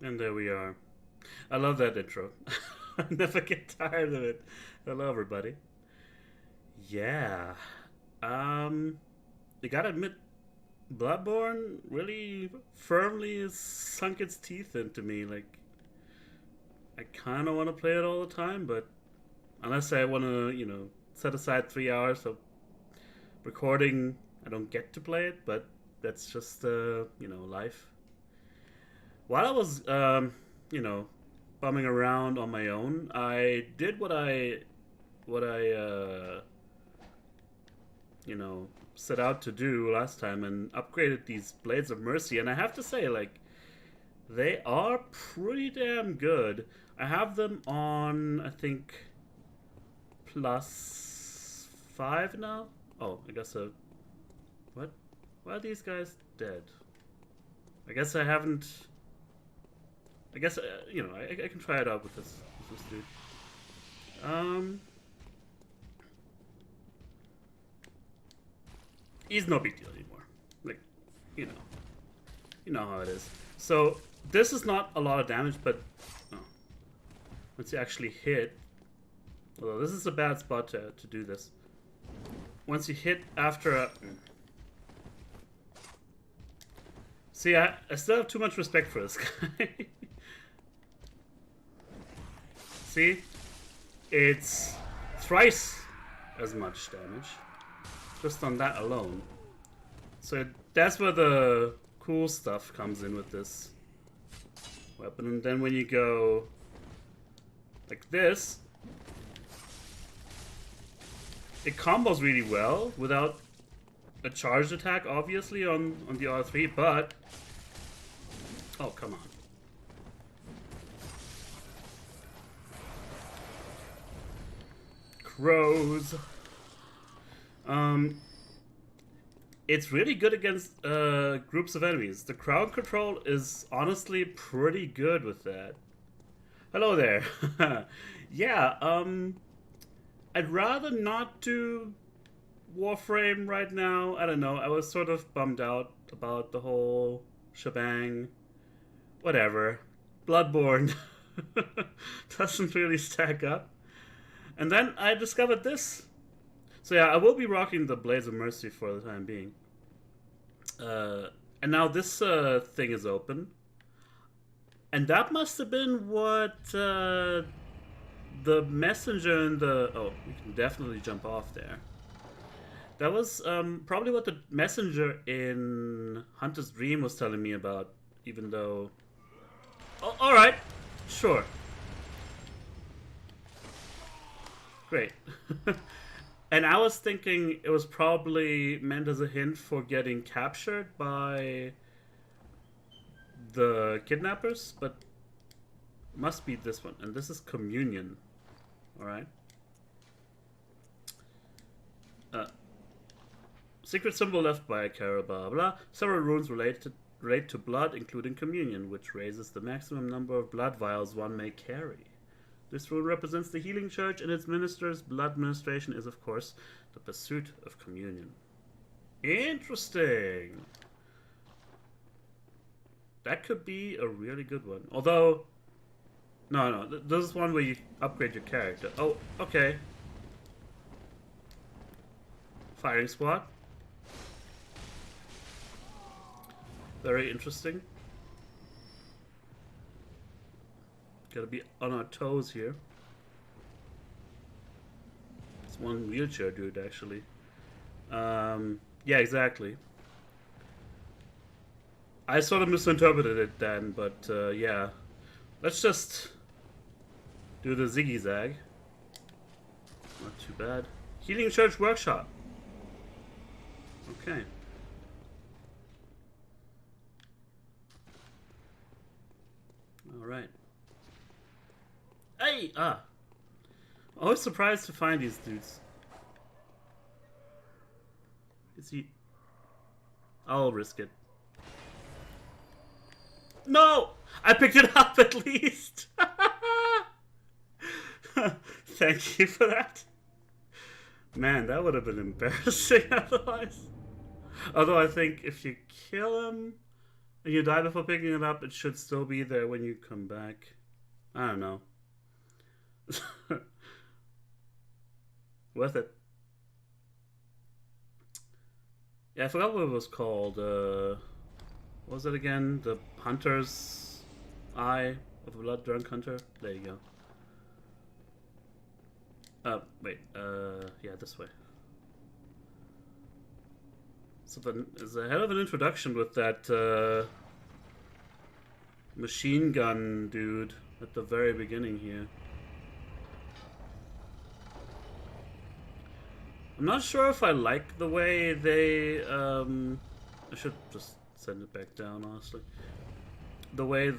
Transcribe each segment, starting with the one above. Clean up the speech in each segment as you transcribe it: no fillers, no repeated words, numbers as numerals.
And there we are. I love that intro. I never get tired of it. Hello, everybody. Yeah. Um, you gotta admit, Bloodborne really firmly sunk its teeth into me. Like, I kind of want to play it all the time, but unless I want to, set aside 3 hours of recording, I don't get to play it. But that's just, life. While I was, you know, bumming around on my own, I did what I set out to do last time and upgraded these Blades of Mercy. And I have to say, like, they are pretty damn good. I have them on, I think, +5 now. Oh, I guess what? Why are these guys dead? I guess I haven't. I guess I can try it out with this dude. Um, he's no big deal anymore. Like, you know, you know how it is. So this is not a lot of damage, but oh, once you actually hit, although this is a bad spot to do this. Once you hit after a, see, I still have too much respect for this guy. See, it's thrice as much damage just on that alone. So that's where the cool stuff comes in with this weapon. And then when you go like this, it combos really well without a charged attack, obviously, on the R3, but oh, come on. Crows. It's really good against groups of enemies. The crowd control is honestly pretty good with that. Hello there. Yeah, I'd rather not do Warframe right now. I don't know. I was sort of bummed out about the whole shebang. Whatever. Bloodborne doesn't really stack up. And then I discovered this. So yeah, I will be rocking the Blades of Mercy for the time being. And now this thing is open. And that must have been what the messenger in the... Oh, we can definitely jump off there. That was probably what the messenger in Hunter's Dream was telling me about, even though... Oh, alright, sure. Great. And I was thinking it was probably meant as a hint for getting captured by the kidnappers, but must be this one. And this is Communion. Alright. Secret symbol left by Kara, blah blah. Several runes relate to blood, including Communion, which raises the maximum number of blood vials one may carry. This rune represents the healing church, and its ministers' blood administration is, of course, the pursuit of communion. Interesting. That could be a really good one. Although, no, this is one where you upgrade your character. Oh, okay. Firing squad. Very interesting. Gotta be on our toes here. It's one wheelchair dude, actually. Yeah, exactly. I sort of misinterpreted it then, but yeah. Let's just do the ziggy zag. Not too bad. Healing Church Workshop. Okay. Alright. Hey! Ah! Always surprised to find these dudes. Is he... I'll risk it. No! I picked it up at least! Thank you for that. Man, that would have been embarrassing otherwise. Although I think if you kill him and you die before picking it up, it should still be there when you come back. I don't know. Worth it. Yeah, I forgot what it was called. What was it again? The Hunter's Eye of a Blood Drunk Hunter? There you go. Wait, yeah, this way. So there's a hell of an introduction with that, machine gun dude at the very beginning here. I'm not sure if I like the way they, I should just send it back down, honestly. The way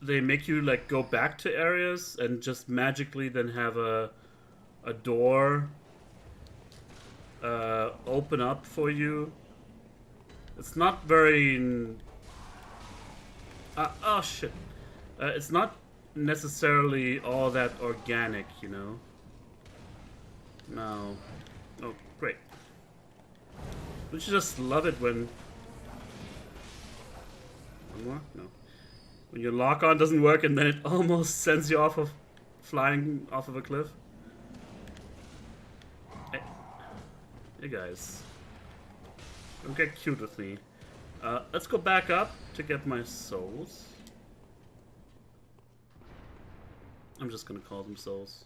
they make you like go back to areas and just magically then have a door open up for you. It's not very oh shit. It's not necessarily all that organic, you know. No. Oh, great. Don't you just love it when... One more? No. When your lock-on doesn't work and then it almost sends you off of... flying off of a cliff? Hey guys. Don't get cute with me. Let's go back up to get my souls. I'm just gonna call them souls.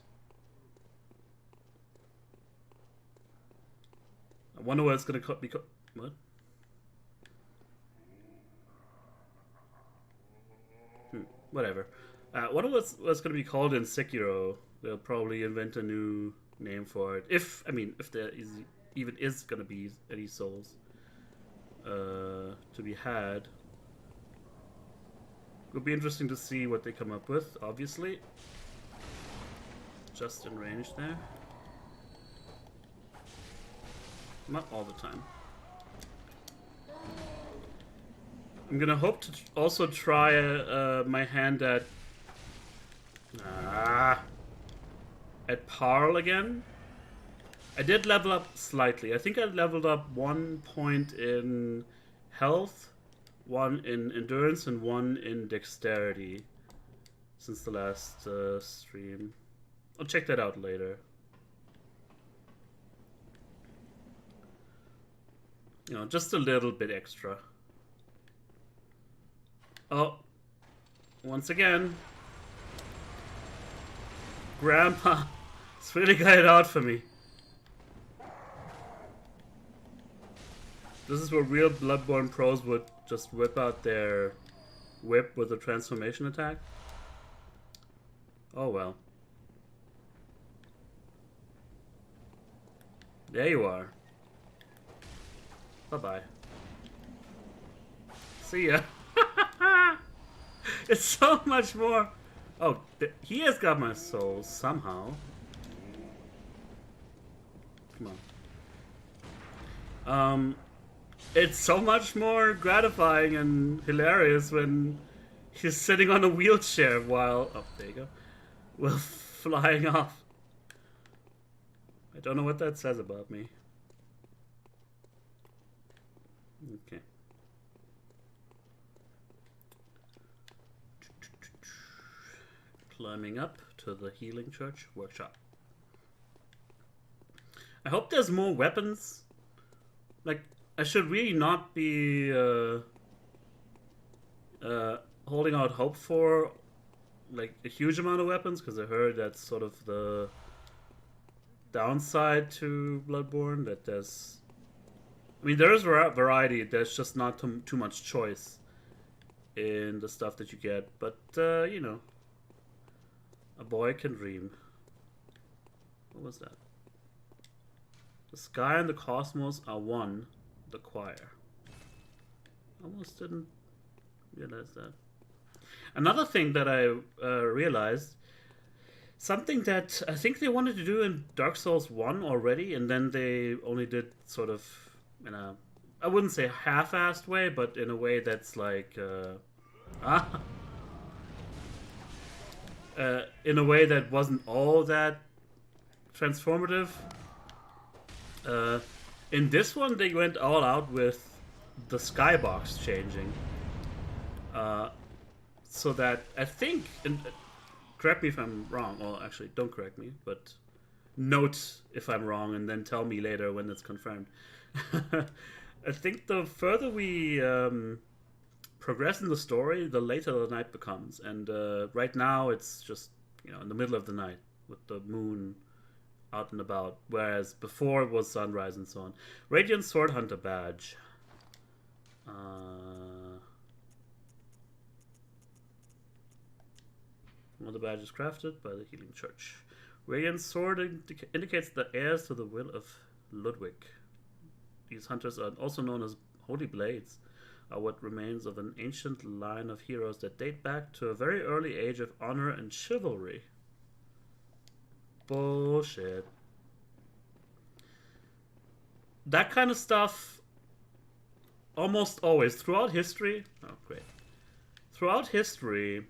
I wonder what it's gonna be. What? Whatever. I wonder what's gonna be called in Sekiro. They'll probably invent a new name for it. If there even is gonna be any souls to be had. It'll be interesting to see what they come up with. Obviously, just in range there. Not all the time. I'm gonna hope to also try my hand at Parl again. I did level up slightly. I think I leveled up 1 point in health, 1 in endurance, and 1 in dexterity since the last stream. I'll check that out later. You know, just a little bit extra. Oh, once again, Grandpa, it's really got it out for me. This is where real Bloodborne pros would just whip out their whip with a transformation attack. Oh well. There you are. Bye-bye. See ya. It's so much more. Oh, he has got my soul somehow. Come on. It's so much more gratifying and hilarious when he's sitting on a wheelchair while... Oh, there you go. While flying off. I don't know what that says about me. Okay. Climbing up to the Healing Church workshop. I hope there's more weapons. Like, I should really not be holding out hope for like a huge amount of weapons, because I heard that's sort of the downside to Bloodborne, that there's... I mean, there is variety, there's just not too much choice in the stuff that you get, but, you know, a boy can dream. What was that? The sky and the cosmos are one, the choir. Almost didn't realize that. Another thing that I realized, something that I think they wanted to do in Dark Souls 1 already, and then they only did sort of in a, I wouldn't say half-assed way, but in a way that's like, in a way that wasn't all that transformative. Uh, in this one, they went all out with the skybox changing. Uh, so that I think, and correct me if I'm wrong. Well, actually, don't correct me, but note if I'm wrong, and then tell me later when it's confirmed. I think the further we progress in the story, the later the night becomes, and right now it's just in the middle of the night with the moon out and about, whereas before it was sunrise and so on. Radiant Sword Hunter badge. One of the badges crafted by the Healing Church. Radiant Sword indicates the heirs to the will of Ludwig. These hunters are also known as Holy Blades, are what remains of an ancient line of heroes that date back to a very early age of honor and chivalry. Bullshit. That kind of stuff almost always throughout history. Oh, great. Throughout history,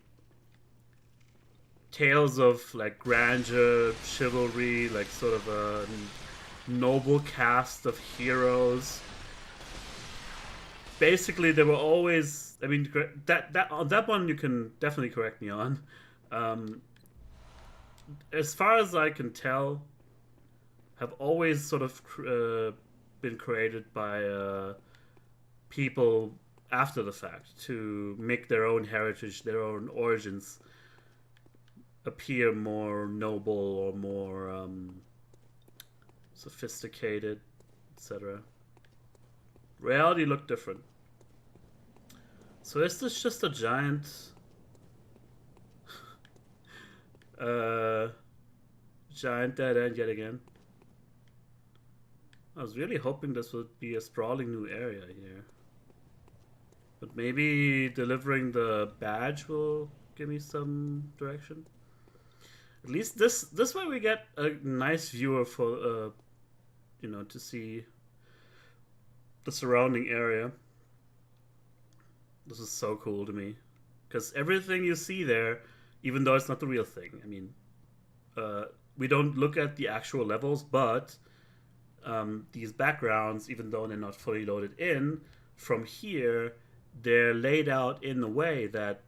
tales of like grandeur, chivalry, like sort of a noble cast of heroes. Basically, there were always. I mean, that one you can definitely correct me on. As far as I can tell, have always sort of been created by people after the fact to make their own heritage, their own origins appear more noble or more sophisticated, etc. Reality looked different. So is this just a giant giant dead end yet again? I was really hoping this would be a sprawling new area here. But maybe delivering the badge will give me some direction. At least this way we get a nice viewer for to see the surrounding area. This is so cool to me, because everything you see there, even though it's not the real thing. I mean, we don't look at the actual levels, but these backgrounds, even though they're not fully loaded in, from here they're laid out in a way that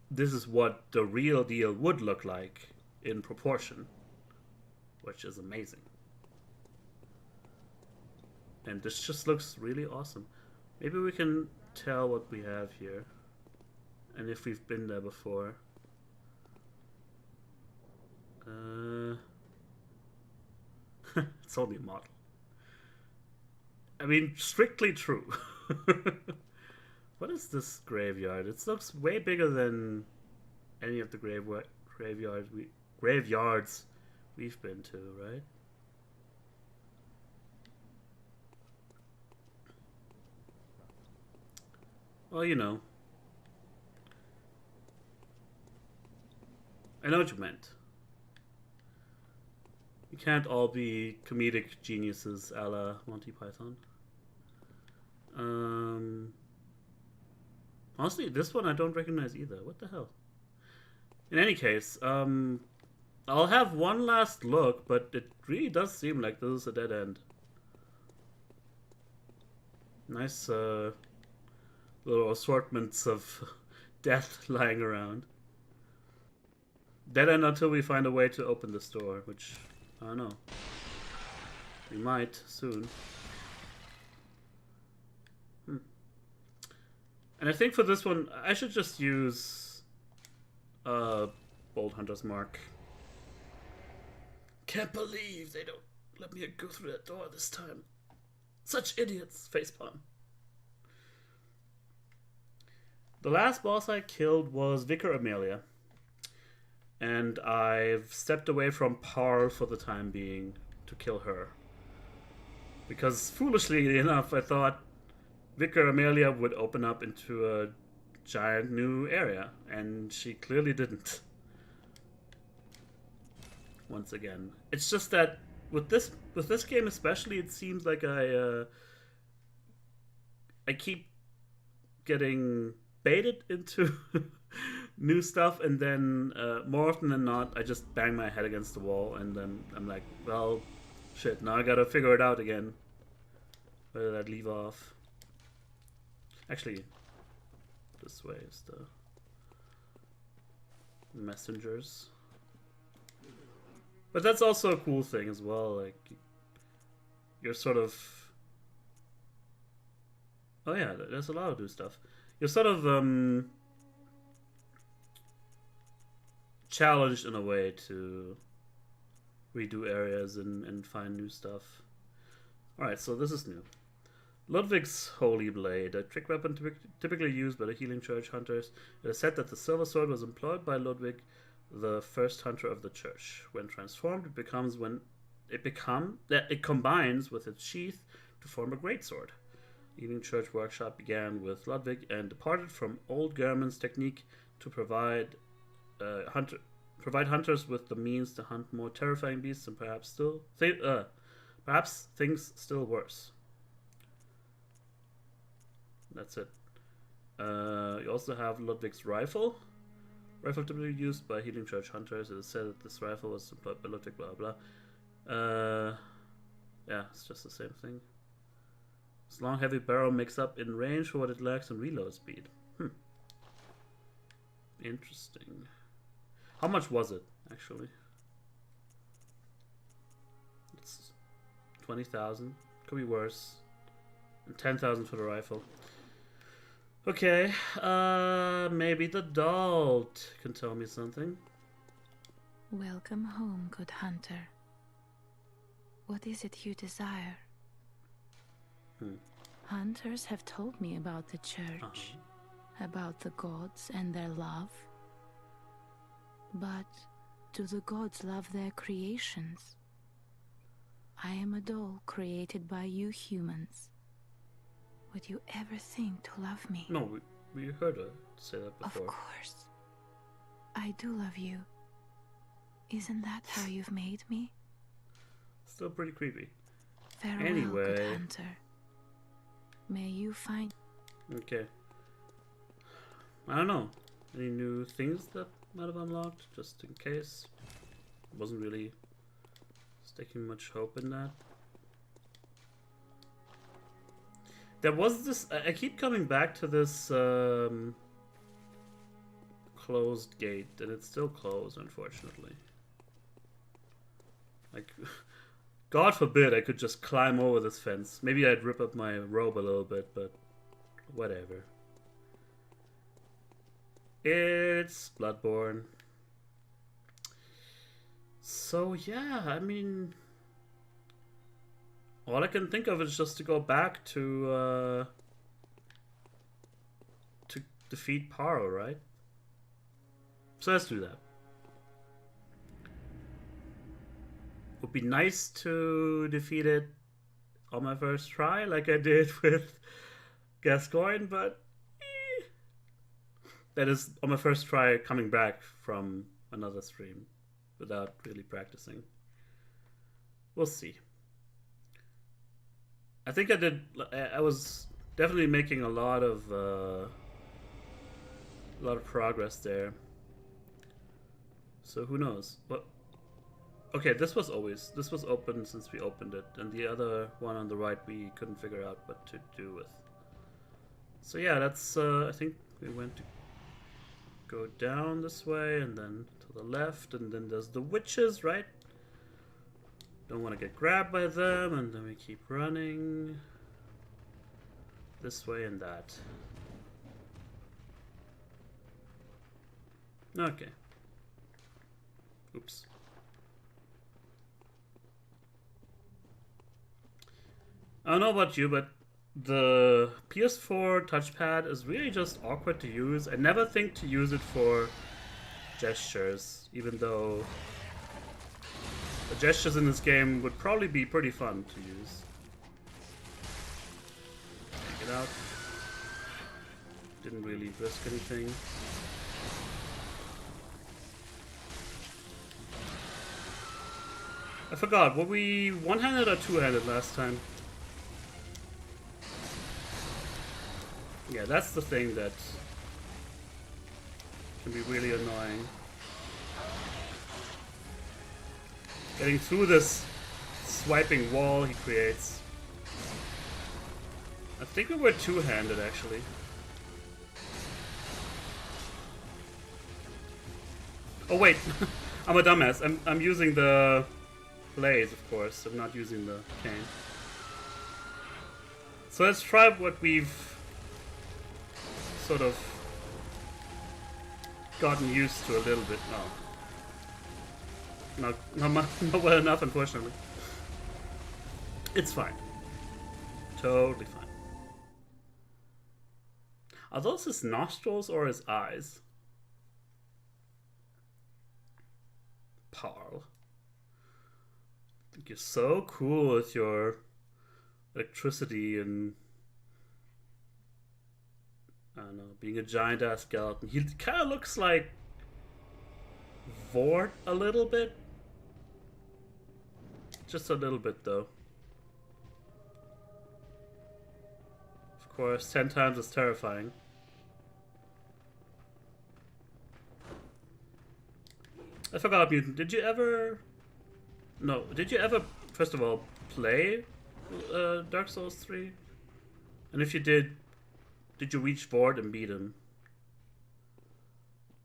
this is what the real deal would look like in proportion, which is amazing. And this just looks really awesome. Maybe we can tell what we have here, and if we've been there before. It's only a model. I mean, strictly true. What is this graveyard? It looks way bigger than any of the graveyards we've been to, right? Well, I know what you meant. You can't all be comedic geniuses a la Monty Python. Honestly, this one I don't recognize either. What the hell? In any case, I'll have one last look, but it really does seem like this is a dead end. Nice little assortments of death lying around. Dead end until we find a way to open this door, which I don't know. We might soon. And I think for this one, I should just use Bold Hunter's Mark. Can't believe they don't let me go through that door this time. Such idiots. Facepalm. The last boss I killed was Vicar Amelia. And I've stepped away from Parl for the time being to kill her. Because foolishly enough, I thought Vicar Amelia would open up into a giant new area, and she clearly didn't. Once again, it's just that with this game especially, it seems like I keep getting baited into new stuff, and then more often than not, I just bang my head against the wall, and then I'm like, well, Shit, now I gotta figure it out again. Where did I leave off? Actually, this way is the messengers. But that's also a cool thing as well, like, you're sort of... Oh yeah, there's a lot of new stuff. You're sort of, challenged in a way to redo areas and find new stuff. Alright, so this is new. Ludwig's Holy Blade, a trick weapon typically used by the healing church hunters. It is said that the silver sword was employed by Ludwig, the first hunter of the church. When transformed, it combines with its sheath to form a greatsword. Healing church workshop began with Ludwig and departed from old German's technique to provide hunters with the means to hunt more terrifying beasts and perhaps things still worse. That's it. You also have Ludwig's rifle. Rifle typically used by healing church hunters. It is said that this rifle was supplied by Ludwig, blah blah. Yeah, it's just the same thing. This long heavy barrel makes up in range for what it lacks in reload speed. Interesting. How much was it, actually? It's 20,000. Could be worse. And 10,000 for the rifle. Okay, maybe the Dalt can tell me something. Welcome home, good hunter. What is it you desire? Hunters have told me about the church, about the gods and their love. But do the gods love their creations? I am a doll created by you humans. Would you ever think to love me? No, we heard her say that before. Of course. I do love you. Isn't that how you've made me? Still pretty creepy. Farewell, Anyway. good hunter. May you find... Okay. I don't know. Any new things that might have unlocked, just in case? Wasn't really sticking much hope in that. There was this... I keep coming back to this closed gate, and it's still closed, unfortunately. Like, God forbid I could just climb over this fence. Maybe I'd rip up my robe a little bit, but whatever. It's Bloodborne. So yeah, I mean... all I can think of is just to go back to defeat Paro, right? So let's do that. Would be nice to defeat it on my first try, like I did with Gascoigne, but that is on my first try coming back from another stream without really practicing. We'll see. I think I was definitely making a lot of progress there. So who knows? What? Okay, this was open since we opened it, and the other one on the right we couldn't figure out what to do with. So yeah, that's I think we went to go down this way and then to the left, and then there's the witches, right? Don't want to get grabbed by them, and then we keep running this way and that. Okay. Oops. I don't know about you, but the PS4 touchpad is really just awkward to use. I never think to use it for gestures, even though the gestures in this game would probably be pretty fun to use. Take it out. Didn't really risk anything. I forgot, were we one-handed or two-handed last time? Yeah, that's the thing that can be really annoying. Getting through this swiping wall he creates. I think we were two-handed actually. Oh wait, I'm a dumbass. I'm using the blades, of course. I'm not using the cane. So let's try what we've sort of gotten used to a little bit now. Not well enough, unfortunately. It's fine. Totally fine. Are those his nostrils or his eyes? Parl. I think you're so cool with your electricity and I don't know, being a giant ass skeleton. He kind of looks like Vort a little bit. Just a little bit though. Of course, 10 times as terrifying. I forgot, Mutant. Did you ever... No, did you ever, first of all, play Dark Souls 3? And if you did you reach Vort and beat him?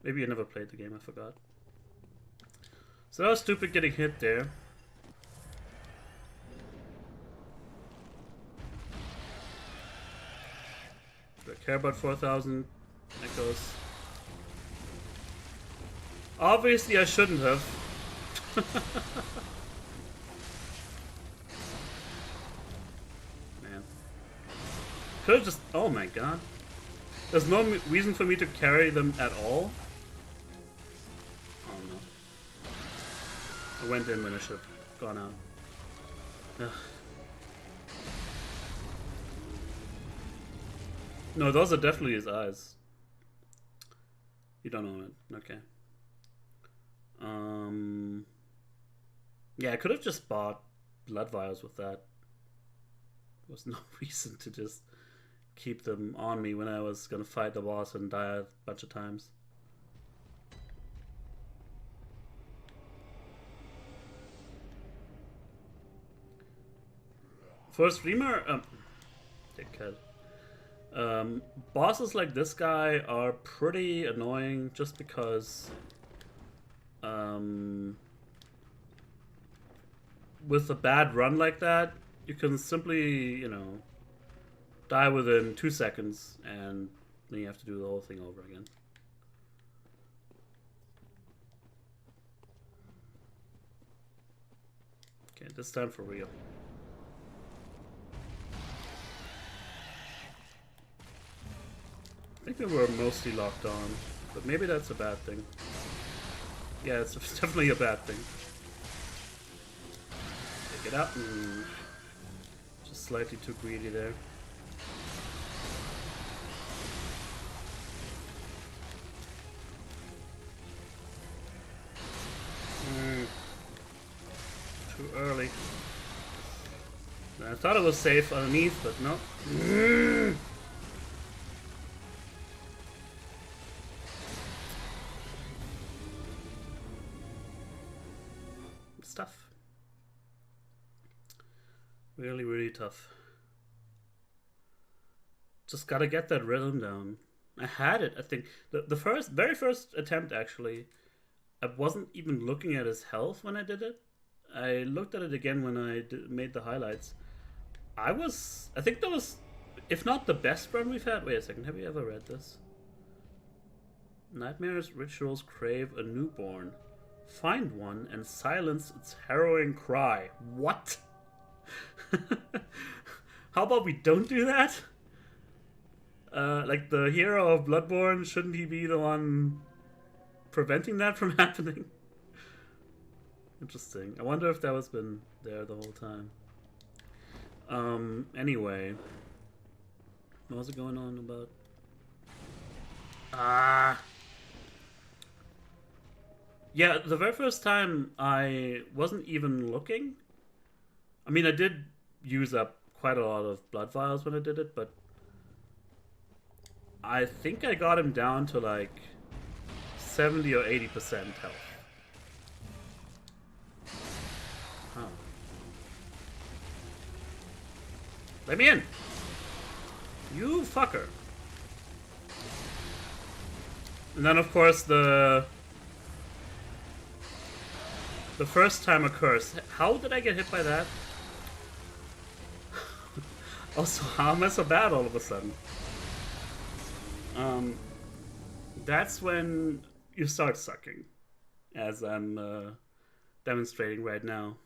Maybe you never played the game, I forgot. So that was stupid getting hit there. Do I care about 4,000 echoes? Obviously I shouldn't have. Man. Could have just... Oh my god. There's no reason for me to carry them at all? Oh no. I went in when I should have gone out. Ugh. No, those are definitely his eyes. You don't know it. Okay. Yeah, I could have just bought blood vials with that. There was no reason to just keep them on me when I was gonna fight the boss and die a bunch of times. For a streamer, dickhead. Bosses like this guy are pretty annoying just because with a bad run like that, you can simply, you know, die within 2 seconds and then you have to do the whole thing over again. Okay, this time for real. I think we were mostly locked on, but maybe that's a bad thing. Yeah, it's definitely a bad thing. Take it out and just slightly too greedy there. Too early. I thought it was safe underneath, but no. It's tough. Really, really tough. Just gotta get that rhythm down. I had it, I think. The very first attempt, actually, I wasn't even looking at his health when I did it. I looked at it again when I made the highlights. I think that was, if not the best run we've had. Wait a second, have you ever read this? Nightmares rituals crave a newborn. Find one and silence its harrowing cry. What? How about we don't do that? Like the hero of Bloodborne, shouldn't he be the one preventing that from happening? Interesting. I wonder if that was been there the whole time. Anyway. What was it going on about? Yeah, the very first time I wasn't even looking. I mean, I did use up quite a lot of blood vials when I did it, but I think I got him down to like 70 or 80% health. Huh. Let me in! You fucker. And then of course the first time occurs. How did I get hit by that? Also, how am I so bad all of a sudden? That's when you start sucking, as I'm demonstrating right now.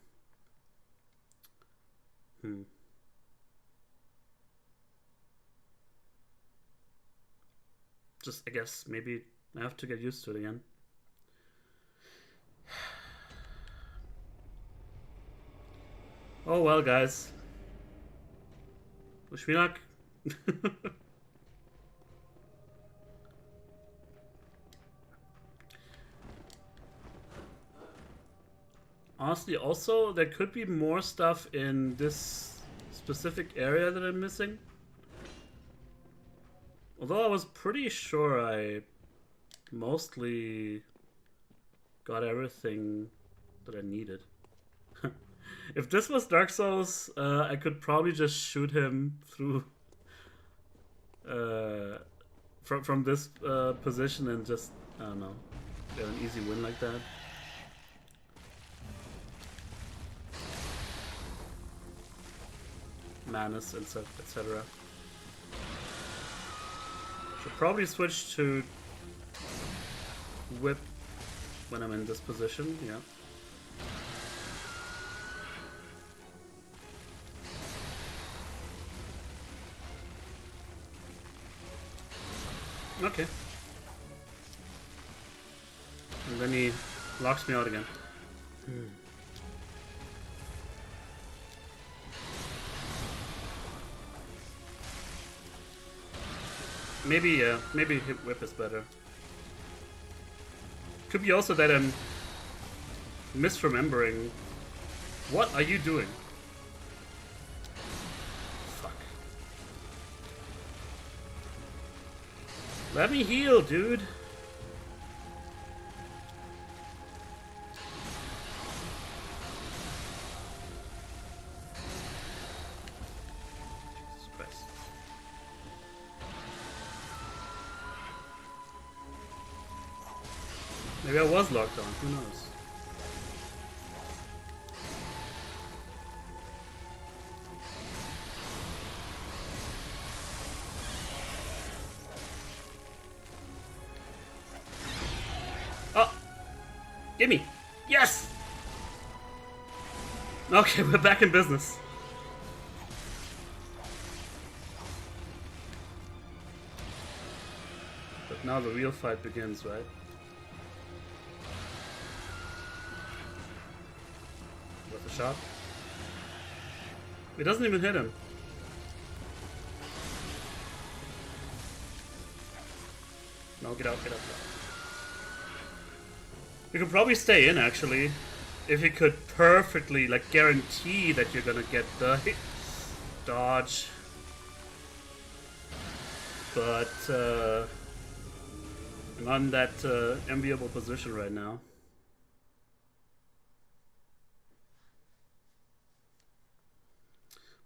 Just, I guess, maybe I have to get used to it again. Oh well, guys. Wish me luck. Honestly, also, there could be more stuff in this specific area that I'm missing. Although I was pretty sure I mostly got everything that I needed. If this was Dark Souls, I could probably just shoot him through from this position and just, I don't know, get an easy win like that. Manus, etc. Should probably switch to whip when I'm in this position, yeah. Okay. And then he locks me out again. Maybe hit whip is better. Could be also that I'm misremembering. What are you doing? Fuck. Let me heal, dude. Jesus Christ. Maybe I was locked on, who knows? Oh! Gimme! Yes! Okay, we're back in business. But now the real fight begins, right? Shot. It doesn't even hit him. No, get out, get out, get out. You could probably stay in, actually. If you could perfectly, like, guarantee that you're gonna get the hit. Dodge. But, I'm not in that enviable position right now.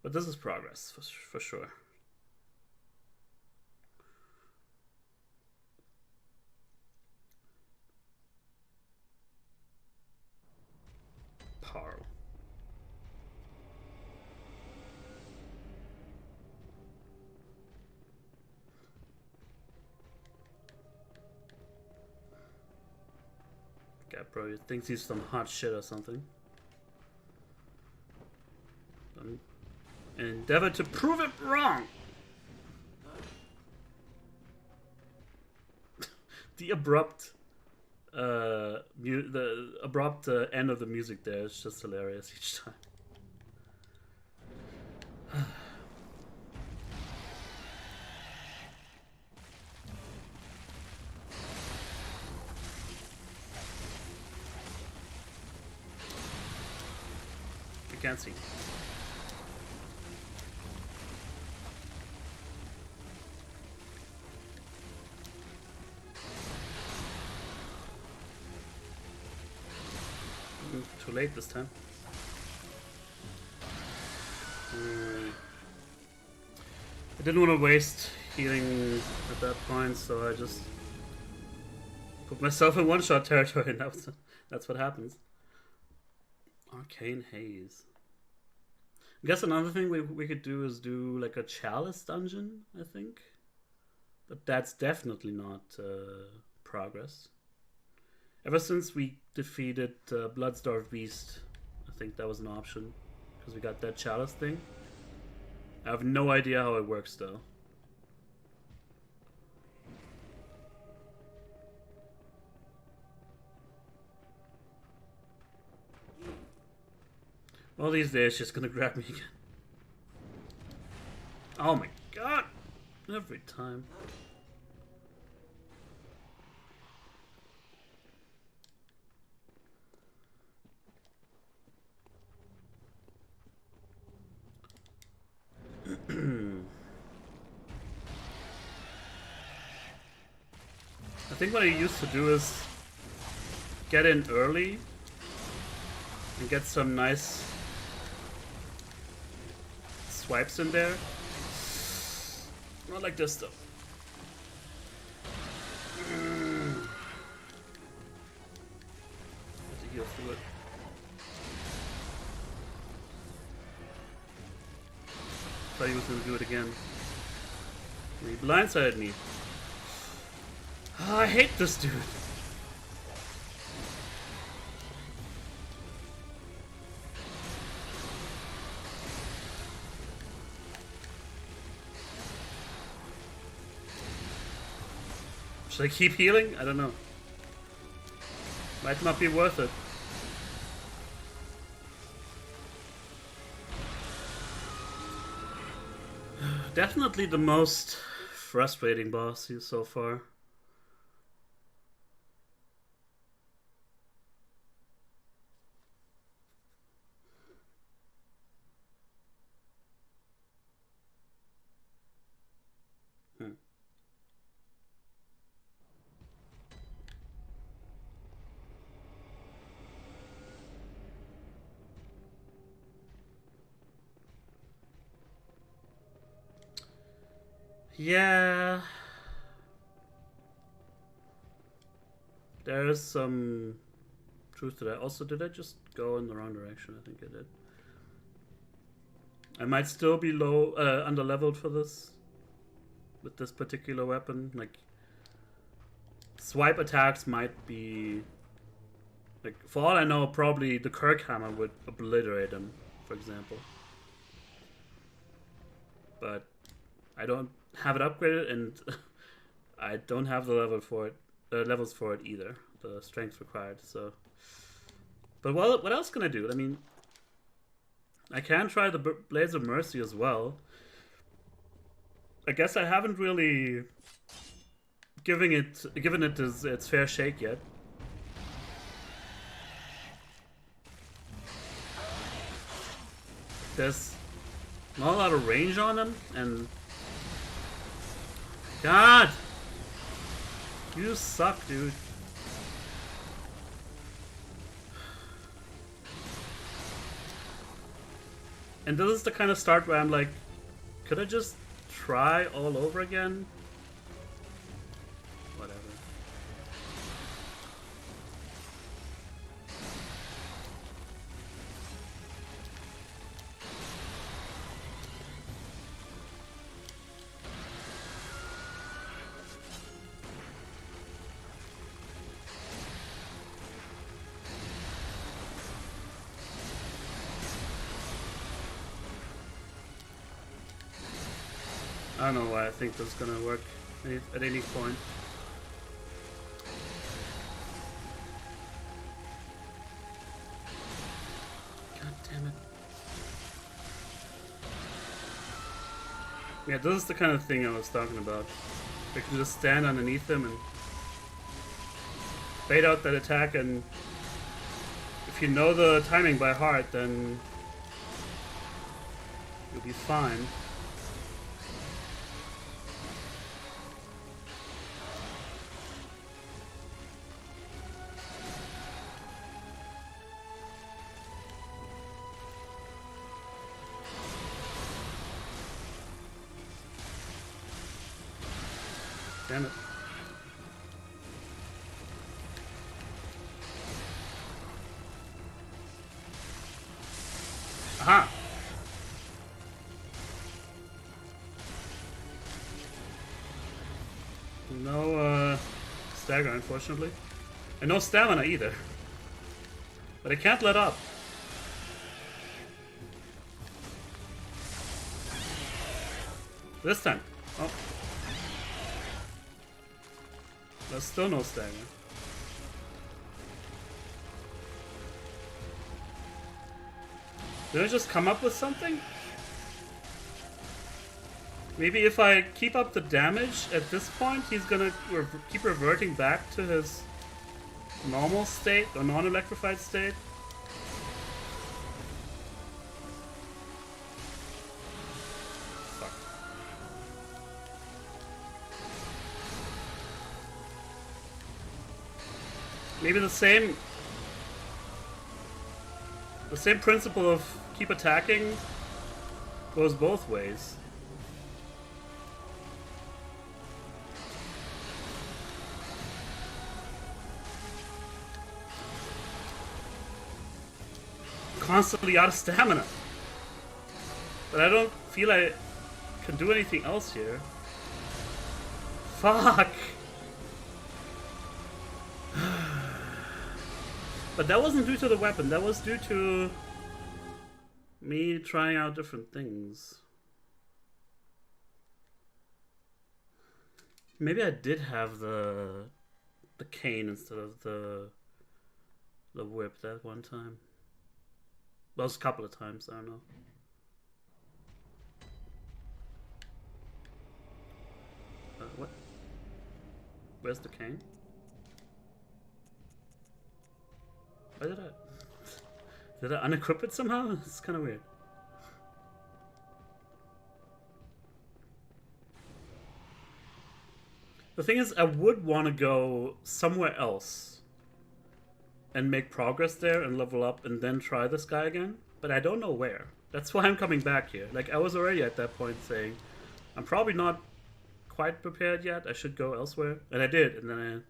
But this is progress, for sure. Parl. God, bro, he thinks he's some hot shit or something. And endeavor to prove it wrong. The abrupt, end of the music there is just hilarious each time. You can't see. Too late this time. didn't want to waste healing at that point, so I just put myself in one-shot territory, and that's what happens. Arcane Haze. I guess another thing we could do is do like a Chalice dungeon, I think. But that's definitely not progress. Ever since we defeated Bloodstarved Beast, I think that was an option. Because we got that Chalice thing. I have no idea how it works though. All these days she's gonna grab me again. Oh my god! Every time. I think what I used to do is get in early and get some nice swipes in there. Not like this though. Have to heal through it. Thought he was gonna do it again. He blindsided me. Oh, I hate this dude. Should I keep healing? I don't know. Might not be worth it. Definitely the most frustrating boss so far. Yeah. There is some truth to that. Also, did I just go in the wrong direction? I think I did. I might still be low, under leveled for this. With this particular weapon. Like, swipe attacks might be... Like, for all I know, probably the Kirk Hammer would obliterate him, for example. But I don't have it upgraded, and I don't have the levels for it either. The strength required. So, but what else can I do? I mean, I can try the Blades of Mercy as well. I guess I haven't really given it its fair shake yet. There's not a lot of range on them, and God, you suck, dude. And this is the kind of start where I'm like, could I just try all over again? Whatever. I don't know why I think this is gonna work at any point. God damn it. Yeah, this is the kind of thing I was talking about. I can just stand underneath them and bait out that attack, and if you know the timing by heart, then you'll be fine. Damn it. Aha! No stagger, unfortunately. And no stamina either. But I can't let up. This time. Oh. There's still no stagger. Did I just come up with something? Maybe if I keep up the damage at this point, he's gonna keep reverting back to his normal state or non-electrified state. Fuck. Maybe the same principle of keep attacking goes both ways. Constantly out of stamina. But I don't feel I can do anything else here. Fuck! But that wasn't due to the weapon, that was due to me trying out different things. Maybe I did have the cane instead of the whip that one time. Well, it was a couple of times, I don't know. What? Where's the cane? Why did I unequip it somehow? It's kind of weird. The thing is, I would want to go somewhere else and make progress there and level up and then try this guy again, but I don't know where. That's why I'm coming back here. Like, I was already at that point saying, I'm probably not quite prepared yet, I should go elsewhere. And I did, and then I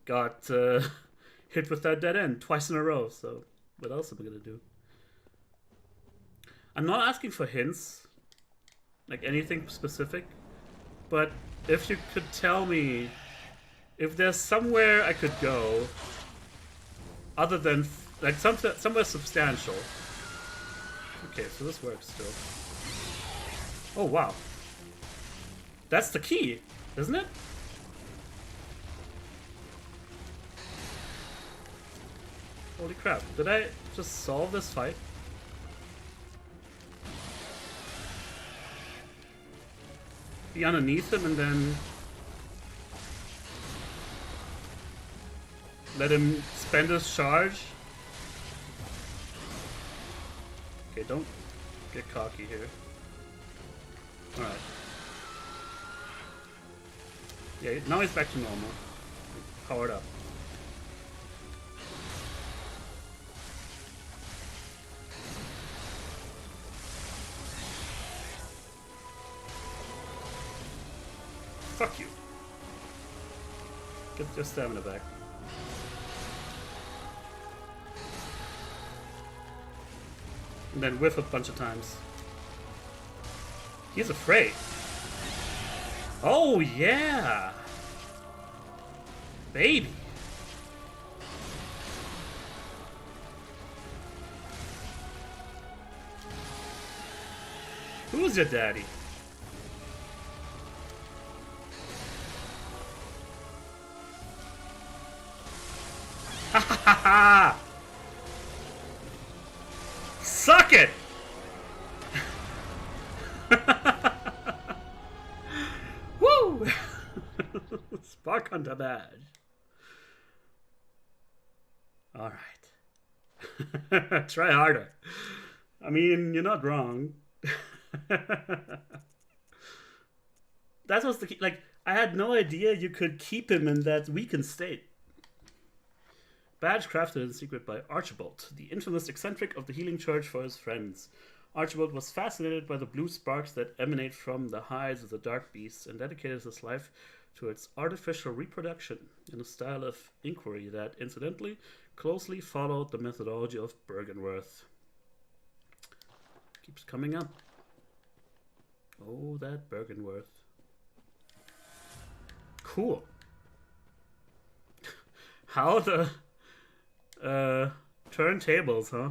got hit with that dead end twice in a row, so what else am I gonna do? I'm not asking for hints, like anything specific, but if you could tell me if there's somewhere I could go other than, like, somewhere substantial. Okay, so this works still. Oh, wow. That's the key, isn't it? Holy crap, did I just solve this fight? Be underneath him and then let him spend his charge? Okay, don't get cocky here. Alright. Yeah, now he's back to normal. Powered up. Fuck you. Get your stamina back. And then whiff a bunch of times. He's afraid. Oh, yeah! Baby! Who's your daddy? Ha ha ha ha! Suck it! Woo! Spark Hunter badge. Alright. Try harder. I mean, you're not wrong. That was the key. Like, I had no idea you could keep him in that weakened state. Badge crafted in secret by Archibald, the infamous eccentric of the healing church for his friends. Archibald was fascinated by the blue sparks that emanate from the hides of the dark beasts and dedicated his life to its artificial reproduction in a style of inquiry that, incidentally, closely followed the methodology of Bergenworth. Keeps coming up. Oh, that Bergenworth. Cool. How the turntables, huh?